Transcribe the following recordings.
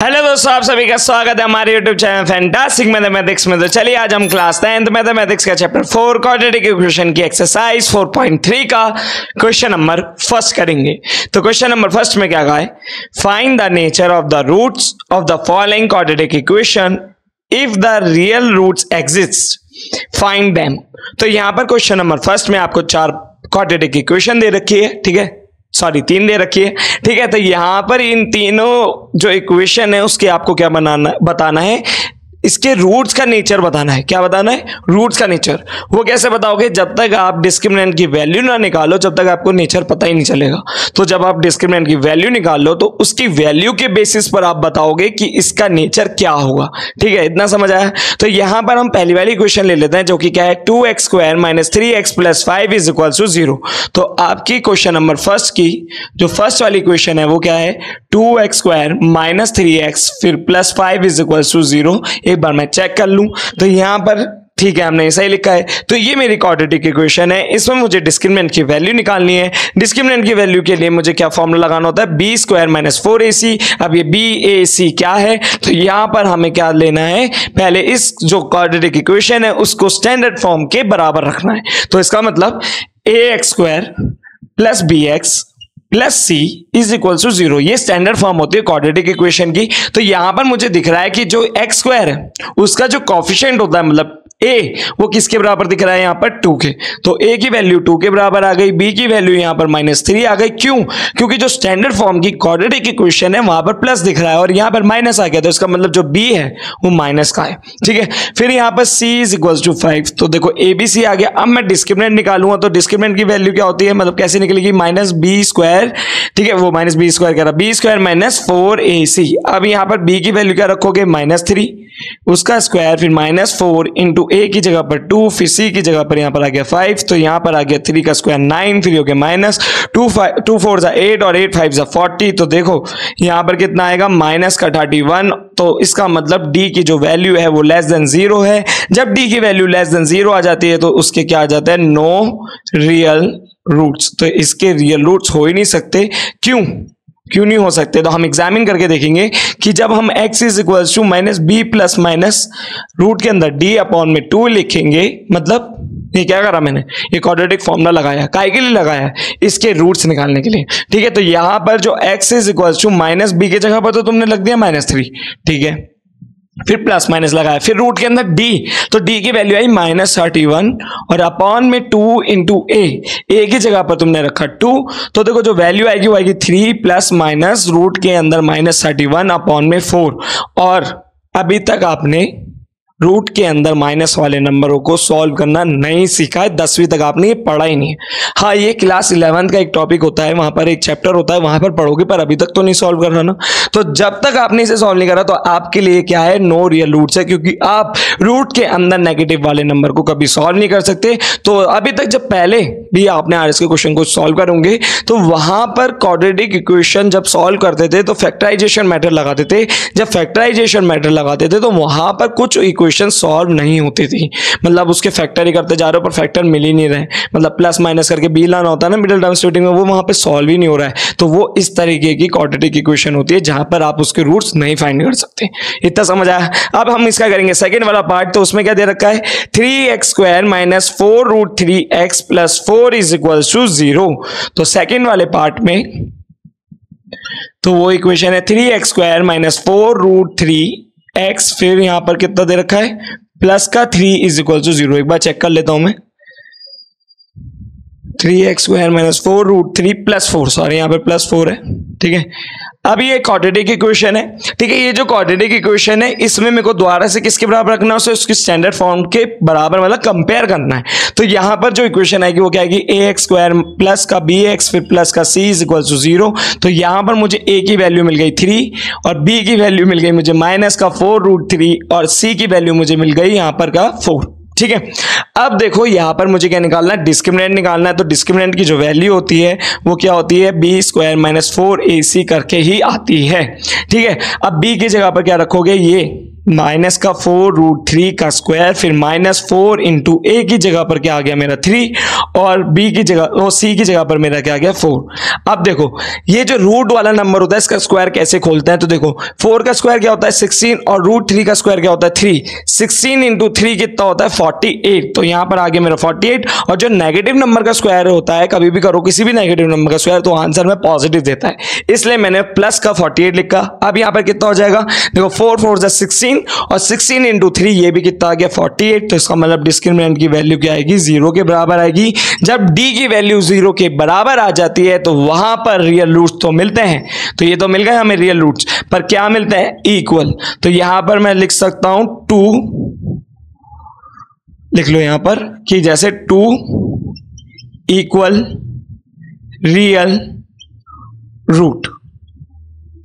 Hello दोस्तों, आप सभी का स्वागत है हमारे YouTube चैनल फैंटास्टिक मैथमेटिक्स में। तो चलिए आज हम क्लास 10th मैथमेटिक्स का चैप्टर 4 क्वाड्रेटिक इक्वेशन की एक्सरसाइज 4.3 का क्वेश्चन नंबर फर्स्ट करेंगे। तो क्वेश्चन नंबर फर्स्ट में क्या कहा है, find the nature of the roots of the following quadratic equation if the real roots exist, find them. तो यहां पर क्वेश्चन नंबर फर्स्ट में आपको 4 क्वाड्रेटिक इक्वेशन दे रखी है, ठीक है, सॉरी 3 दे रखी है, ठीक है। तो यहां पर इन तीनों जो इक्वेशन है उसके आपको क्या बताना है, इसके रूट्स का नेचर बताना है। क्या बताना है? रूट्स का नेचर। वो कैसे बताओगे? जब तक आप डिस्क्रिमिनेंट की वैल्यू ना निकालो जब तक आपको नेचर पता ही नहीं चलेगा। तो जब आप डिस्क्रिमिनेंट की वैल्यू निकाल लो तो उसकी वैल्यू के बेसिस पर आप बताओगे कि इसका नेचर क्या होगा, ठीक है। इतना समझ आया? तो यहां पर हम पहली वाली इक्वेशन ले लेते हैं जो कि क्या है, 2x² - 3x + 5 = 0। तो आपकी क्वेश्चन नंबर फर्स्ट की जो फर्स्ट वाली इक्वेशन है वो क्या है, 2x² - 3x फिर +5 = 0। एक बार मैं चेक कर लूं तो यहां पर ठीक है, हमने सही लिखा है। तो ये मेरी क्वाड्रेटिक इक्वेशन है, इसमें मुझे डिस्क्रिमिनेंट की वैल्यू निकालनी है। डिस्क्रिमिनेंट की वैल्यू के लिए मुझे क्या फॉर्मूला लगाना होता है, b² - 4ac। अब ये bac क्या है, तो यहां पर हमें क्या लेना है, पहले इस जो क्वाड्रेटिक इक्वेशन है उसको स्टैंडर्ड फॉर्म के बराबर रखना है। तो इसका मतलब ax² + bx + c = 0। ये स्टैंडर्ड फॉर्म होती है क्वाड्रेटिक इक्वेशन की। तो यहां पर मुझे दिख रहा है कि जो x² है उसका जो कोफिशिएंट होता है, मतलब a, वो किसके बराबर दिख रहा है यहाँ पर 2 के। तो a की वैल्यू 2 के बराबर आ गई, b की वैल्यू यहाँ पर -3 आ गई। क्यों? क्योंकि जो स्टैंडर्ड फॉर्म की क्वाड्रेटिक इक्वेशन है वहां पर प्लस दिख रहा है और यहाँ पर माइनस आ गया, तो इसका मतलब जो b है वो माइनस का है, ठीक है। फिर यहाँ पर c = 5। तो देखो abc आ गया। अब मैं डिस्क्रिमिनेंट निकालूंगा तो डिस्क्रिमिनेंट की वैल्यू क्या होती है, मतलब कैसे निकलेगी, -b², ठीक है, वो -b² कह रहा, b² - 4ac। अब यहाँ पर b की वैल्यू क्या रखोगे, -3 उसका स्क्वायर, फिर -4 इंटू a की जगह पर 2, फिर c की जगह पर यहाँ पर आ गया 5, तो यहाँ पर आ गया 3 का स्क्वायर 9, फिर हो गया -2 4 8 और 8 5 40। तो देखो यहाँ पर कितना आएगा, -31। तो इसका मतलब d की जो वैल्यू है वो <0 है। जब d की वैल्यू <0 आ जाती है तो उसके क्या आ जाता है, नो रियल रूट्स। तो इसके रियल रूट्स हो ही नहीं सकते। क्यों नहीं हो सकते? तो हम एग्जामिन करके देखेंगे कि जब हम x = -b ± रूट के अंदर d/2 लिखेंगे, मतलब ये क्या करा मैंने, ये क्वाड्रेटिक फॉर्मूला लगाया, काहे के लिए लगाया, इसके रूट्स निकालने के लिए, ठीक है। तो यहां पर जो x = -b की जगह पर तो तुमने लग दिया -3, ठीक है, फिर प्लस माइनस लगाया, फिर रूट के अंदर d, तो d की वैल्यू आई -31 और अपॉन में 2 इंटू a की जगह पर तुमने रखा 2। तो देखो जो वैल्यू आएगी वो आएगी 3 ± रूट के अंदर -31 अपॉन में 4। और अभी तक आपने रूट के अंदर माइनस वाले नंबरों को सॉल्व करना नहीं सीखा है, 10वीं तक आपने ये पढ़ा ही नहीं है। हाँ, ये क्लास 11th का एक टॉपिक होता है, वहां पर एक चैप्टर होता है, वहां पर पढ़ोगे, पर अभी तक तो नहीं सॉल्व कर रहा ना। तो जब तक आपने इसे सॉल्व नहीं करा तो आपके लिए क्या है, नो रियल रूट्स है, क्योंकि आप रूट के अंदर नेगेटिव वाले नंबर को कभी सॉल्व नहीं कर सकते। तो अभी तक जब पहले भी आपने आरएस के क्वेश्चन को सॉल्व करोगे तो वहां पर क्वाड्रेटिक इक्वेशन जब सॉल्व करते थे तो फैक्टराइजेशन मेथड लगाते थे। जब फैक्टराइजेशन मेथड लगाते थे तो वहां पर कुछ इक्वेशन सॉल्व नहीं होती थी, मतलब उसके फैक्टर ही करते जा रहे हो पर फैक्टर मिल ही नहीं रहे, मतलब प्लस माइनस करके बी लाना होता है ना मिडिल टर्म स्प्लिटिंग में, वो वहां पे सॉल्व ही नहीं हो रहा है। तो वो इस तरीके की क्वाड्रेटिक इक्वेशन होती है जहां पर आप उसके रूट्स नहीं फाइंड कर सकते। इतना समझ आया? अब हम इसका करेंगे सेकंड वाला पार्ट। तो उसमें क्या दे रखा है, 3x² - 4√3x + 4 = 0। तो सेकंड वाले पार्ट में तो वो इक्वेशन है 3x² - 4√3x, फिर यहां पर कितना दे रखा है, प्लस का 3 = 0। एक बार चेक कर लेता हूं मैं, 3x² - 4√3 + 4, सॉरी यहां पर +4 है, ठीक है। अब ये क्वाड्रेटिक इक्वेशन है, ठीक है। ये जो क्वाड्रेटिक इक्वेशन है इसमें मेरे को दोबारा से किसके बराबर रखना है, उसे उसकी स्टैंडर्ड फॉर्म के बराबर, मतलब कंपेयर करना है। तो यहां पर जो इक्वेशन आएगी वो क्या आएगी, ax² प्लस का bx फिर प्लस का c = 0। तो यहां पर मुझे a की वैल्यू मिल गई 3 और b की वैल्यू मिल गई मुझे -4√3 और c की वैल्यू मुझे मिल गई यहां पर का 4, ठीक है। अब देखो यहाँ पर मुझे क्या निकालना है, डिस्क्रिमिनेंट निकालना है। तो डिस्क्रिमिनेंट की जो वैल्यू होती है वो क्या होती है, बी स्क्वायर माइनस 4ac करके ही आती है। ठीक है, अब b की जगह पर क्या रखोगे, ये माइनस का 4√3 का स्क्वायर, फिर माइनस 4 इंटू ए की जगह पर क्या आ गया मेरा 3, और बी की जगह और सी की जगह पर मेरा क्या आ गया 4। अब देखो ये जो रूट वाला नंबर होता है इसका स्क्वायर कैसे खोलते हैं, तो देखो 4 का स्क्वायर क्या होता है 16 और √3 का स्क्वायर क्या होता है 3। 16 इंटू 3 कितना होता है 48। तो यहां पर आ गया मेरा 48। और जो नेगेटिव नंबर का स्क्वायर होता है, कभी भी करो किसी भी नेगेटिव नंबर का स्क्वायर, तो आंसर में पॉजिटिव देता है, इसलिए मैंने प्लस का 48 लिखा। अब यहां पर कितना हो जाएगा, देखो 4 4 जा 16 और 16 इंटू 3 ये भी कितना आ गया 48। तो इसका मतलब डिस्क्रिमिनेंट की वैल्यू क्या आएगी, 0 के बराबर आएगी। जब डी की वैल्यू 0 के बराबर आ जाती है तो वहां पर रियल रूट्स तो मिलते हैं, तो ये तो मिल गए हमें रियल रूट्स, पर क्या मिलते हैं, इक्वल। तो यहां पर मैं लिख सकता हूं 2, लिख लो यहां पर कि जैसे 2 इक्वल रियल रूट।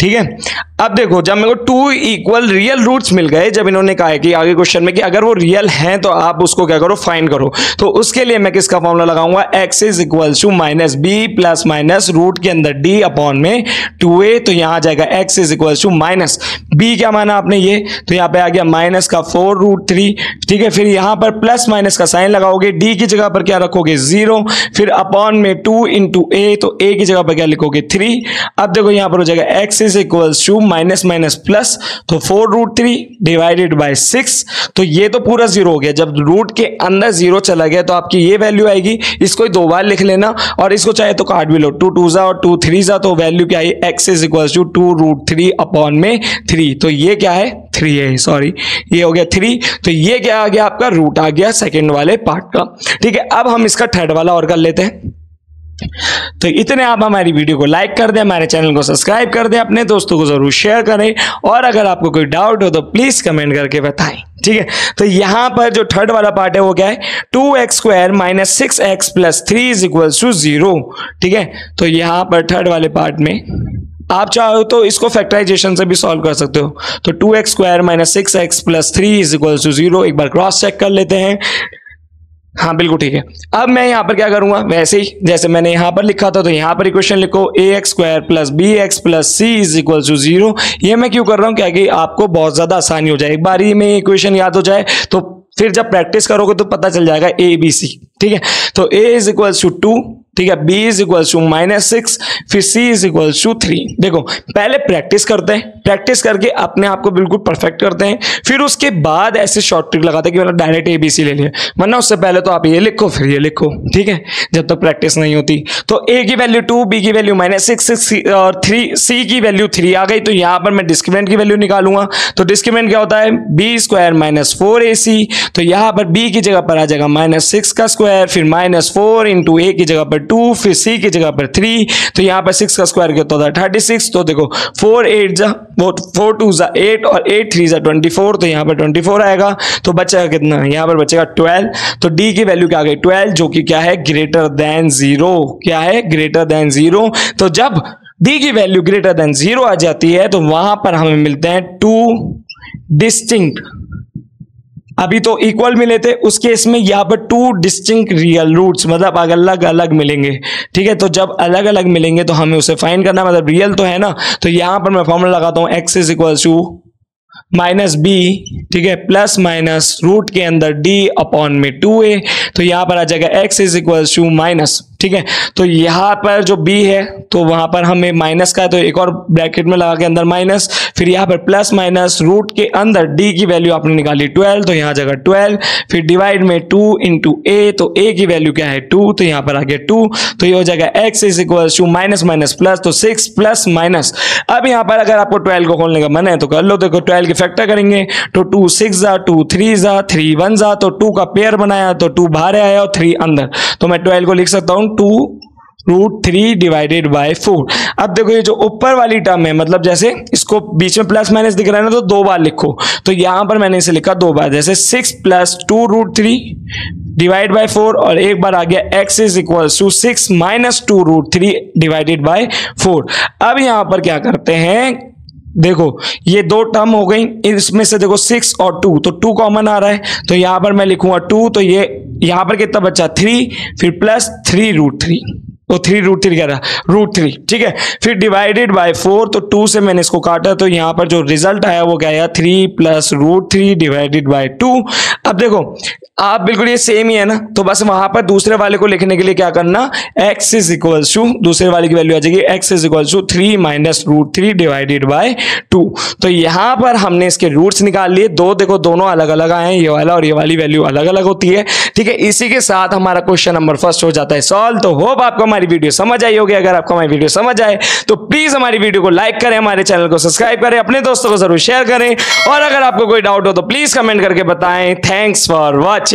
ठीक है, अब देखो जब मेरे को 2 इक्वल रियल रूट्स मिल गए, जब इन्होंने कहा है कि आगे क्वेश्चन में कि अगर वो रियल हैं तो आप उसको क्या करो, फाइंड करो। तो उसके लिए मैं किसका फॉर्मूला लगाऊंगा, x is equal to minus B plus minus root के अंदर d अपॉन में 2a। तो यहां आ जाएगा x is equal to minus b, क्या माना आपने ये, तो यहां पे आ गया माइनस का 4√3। ठीक है, फिर यहां पर प्लस माइनस का साइन लगाओगे, d की जगह पर क्या रखोगे 0, फिर अपॉन में 2 इंटू a, तो a की जगह पर क्या लिखोगे 3। अब देखो यहां पर हो जाएगा x is equal to minus minus plus, तो 4√3 डिवाइडेड बाय 6। तो ये तो पूरा 0 हो गया, जब रूट के अंदर 0 चला गया तो आपकी ये वैल्यू आएगी। इसको 2 बार लिख लेना और इसको चाहे तो काट भी लो, 2 2 जा और 2 3 जा, तो वैल्यू क्या है, x is equal to 2√3 upon में 3। तो ये क्या है 3 है, सॉरी ये हो गया 3। तो ये क्या आ गया आपका, रूट आ गया सेकेंड वाले पार्ट का। ठीक है, अब हम इसका थर्ड वाला और कर लेते हैं। तो इतने आप हमारी वीडियो को लाइक कर दें, हमारे चैनल को सब्सक्राइब कर दें, अपने दोस्तों को जरूर शेयर करें, और अगर आपको कोई डाउट हो तो प्लीज कमेंट करके बताएं। ठीक है, तो यहां पर जो थर्ड वाला पार्ट है वो क्या है, 2x square minus 6x plus 3 is equal to 0। ठीक है, तो यहां पर थर्ड वाले पार्ट में आप चाहो तो इसको फैक्टराइजेशन से भी सॉल्व कर सकते हो। तो 2x square minus 6x plus 3 is equal to 0, एक बार क्रॉस चेक कर लेते हैं। हाँ बिल्कुल ठीक है। अब मैं यहां पर क्या करूंगा, वैसे ही जैसे मैंने यहां पर लिखा था, तो यहां पर इक्वेशन लिखो ax square plus bx plus c is equal to 0। ये मैं क्यों कर रहा हूं, क्या कि आपको बहुत ज्यादा आसानी हो जाए, एक बार ही में इक्वेशन याद हो जाए, तो फिर जब प्रैक्टिस करोगे तो पता चल जाएगा a b c। ठीक है, तो a इज इक्वल टू 2, ठीक है, b इज इक्वल टू -6, फिर c इज इक्वल टू 3। देखो पहले प्रैक्टिस करते हैं, प्रैक्टिस करके अपने आप को बिल्कुल परफेक्ट करते हैं, फिर उसके बाद ऐसे शॉर्ट ट्रिक लगाते हैं कि मतलब डायरेक्ट ABC ले लिया, वरना उससे पहले तो आप ये लिखो फिर ये लिखो। ठीक है, जब तक प्रैक्टिस नहीं होती। तो a की वैल्यू 2, b की वैल्यू -6 और 3, c की वैल्यू 3 आ गई। तो यहां पर मैं डिस्क्रिमिनेंट की वैल्यू निकालूंगा। तो डिस्क्रिमिनेंट क्या होता है, b स्क्वायर माइनस 4ac। तो यहां पर b की जगह पर आ जाएगा -6 का स्क्वायर, फिर -4 इंटू a की जगह पर 2, फिर c की जगह पर 3। तो यहां पर 6 का स्क्वायर कितना होता है 36। तो देखो 4 8 जा 4 2 जा 8 और 8 3 जा 24। तो यहां पर 24 आएगा। तो बचेगा कितना, यहां पर बचेगा 12। तो d की वैल्यू क्या आ गई 12, जो कि क्या है ग्रेटर देन 0। क्या है, ग्रेटर देन 0। तो जब d की वैल्यू ग्रेटर देन 0 आ जाती है तो वहां पर हमें मिलते हैं 2 डिस्टिंक्ट, अभी तो इक्वल मिले थे, उस केस में यहां पर 2 डिस्टिंक्ट रियल रूट्स, मतलब अलग अलग मिलेंगे। ठीक है, तो जब अलग अलग मिलेंगे तो हमें उसे फाइंड करना, मतलब रियल तो है ना। तो यहां पर मैं फॉर्मूला लगाता हूं x is equal to minus b, ठीक है, प्लस माइनस रूट के अंदर d अपॉन में 2a। तो यहां पर आ जाएगा x is equal to minus, ठीक है, तो यहां पर जो b है तो वहां पर हमें माइनस का है, तो एक और ब्रैकेट में लगा के अंदर माइनस, फिर यहां पर प्लस माइनस रूट के अंदर d की वैल्यू आपने निकाली 12, तो यहां आ जाएगा 12, फिर डिवाइड में 2 इंटू a। तो a की वैल्यू क्या है 2, तो यहां पर आ गया 2। तो ये हो जाएगा x is equal to minus minus plus, तो 6 प्लस माइनस। अब यहां पर अगर आपको 12 को खोलने का मन है तो कर लो। देखो 12 के फैक्टर करेंगे तो 2 6 जा, 2 3 जा, 3 1 जा, तो 2 का पेयर बनाया तो 2 बाहर आया और 3 अंदर। तो मैं 12 को लिख सकता हूं 2√3 डिवाइडेड बाय 4। अब देखो ये जो ऊपर वाली टर्म है, मतलब जैसे इसको बीच में प्लस माइनस दिख रहा है ना, तो 2 बार लिखो। तो यहां पर मैंने इसे लिखा 2 बार, जैसे 6 प्लस 2√3 डिवाइड बाय 4, और एक बार आ गया x is equal to 6 minus 2√3 divided by 4। अब यहां पर क्या करते हैं, देखो ये दो टर्म हो गई, इसमें से देखो 6 और 2, तो 2 कॉमन आ रहा है, तो यहां पर मैं लिखूंगा 2, तो ये यहां पर कितना बचा 3, फिर प्लस 3√3, तो 3√3 कह रहा √3, ठीक है। फिर डिवाइडेड बाय 4, तो 2 से मैंने इसको काटा, तो यहां पर जो रिजल्ट आया वो क्या आया 3 प्लस √3 डिवाइडेड बाय 2। अब देखो आप बिल्कुल ये सेम ही है ना, तो बस वहां पर दूसरे वाले को लिखने के लिए क्या करना, x इज इक्वल टू, दूसरे वाले की वैल्यू आ जाएगी x is equal to 3 minus √3 divided by 2। तो यहां पर हमने इसके रूट्स निकाल लिए, दो देखो दोनों अलग अलग आए हैं, ये वाला और ये वाली वैल्यू अलग अलग होती है, ठीक है। इसी के साथ हमारा क्वेश्चन नंबर फर्स्ट हो जाता है सॉल्व। तो होप आपको हमारी वीडियो समझ आई होगी। अगर आपको हमारी वीडियो समझ आए तो प्लीज हमारी वीडियो को लाइक करें, हमारे चैनल को सब्सक्राइब करें, अपने दोस्तों को जरूर शेयर करें, और अगर आपको कोई डाउट हो तो प्लीज कमेंट करके बताएं। Thanks for watching.